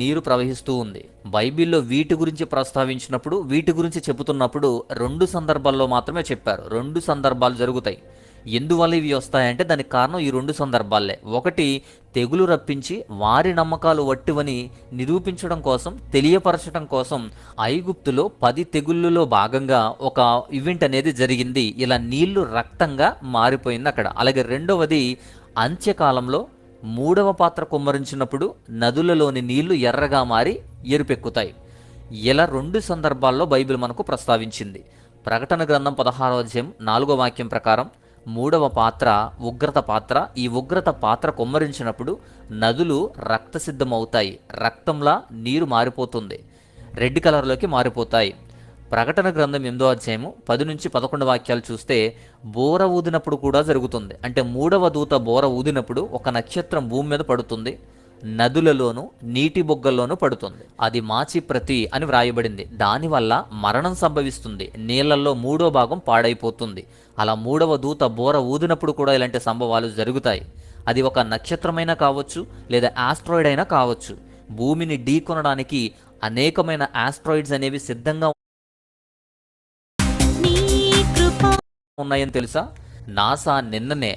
నీరు ప్రవహిస్తూ ఉంది. బైబిల్లో వీటి గురించి ప్రస్తావించినప్పుడు, వీటి గురించి చెబుతున్నప్పుడు 2 సందర్భాల్లో మాత్రమే చెప్పారు. 2 సందర్భాలు జరుగుతాయి. ఎందువల్ల ఇవి వస్తాయంటే దానికి కారణం ఈ 2 సందర్భాలే. ఒకటి, తెగులు రప్పించి వారి నమ్మకాలు వట్టివని నిరూపించడం కోసం, తెలియపరచడం కోసం ఐగుప్తులో 10 తెగుళ్ళలో భాగంగా ఒక ఈవెంట్ అనేది జరిగింది. ఇలా నీళ్లు రక్తంగా మారిపోయింది అక్కడ. అలాగే రెండవది, అంత్యకాలంలో 3వ పాత్ర కుమ్మరించినప్పుడు నదులలోని నీళ్లు ఎర్రగా మారి ఎరుపెక్కుతాయి. ఇలా 2 సందర్భాల్లో బైబిల్ మనకు ప్రస్తావించింది. ప్రకటన గ్రంథం 16వ అధ్యాయం 4వ వాక్యం ప్రకారం 3వ పాత్ర ఉగ్రత పాత్ర. ఈ ఉగ్రత పాత్ర కుమ్మరించినప్పుడు నదులు రక్తసిద్ధమవుతాయి. రక్తంలా నీరు మారిపోతుంది, రెడ్ కలర్లోకి మారిపోతాయి. ప్రకటన గ్రంథం 8వ అధ్యాయము 10 నుంచి 11 వాక్యాలు చూస్తే బోర ఊదినప్పుడు కూడా జరుగుతుంది. అంటే 3వ దూత బోర ఊదినప్పుడు ఒక నక్షత్రం భూమి మీద పడుతుంది, నదులలోను నీటి బొగ్గల్లోనూ పడుతుంది. అది మాచి ప్రతి అని వ్రాయబడింది. దానివల్ల మరణం సంభవిస్తుంది, నీళ్లలో 3వ భాగం పాడైపోతుంది. అలా 3వ దూత బోర ఊదినప్పుడు కూడా ఇలాంటి సంభవాలు జరుగుతాయి. అది ఒక నక్షత్రమైనా కావచ్చు, లేదా ఆస్ట్రాయిడ్ అయినా కావచ్చు. భూమిని ఢీకొనడానికి అనేకమైన ఆస్ట్రాయిడ్స్ అనేవి సిద్ధంగా ఉన్నాయని తెలుసా? నాసా నిన్ననే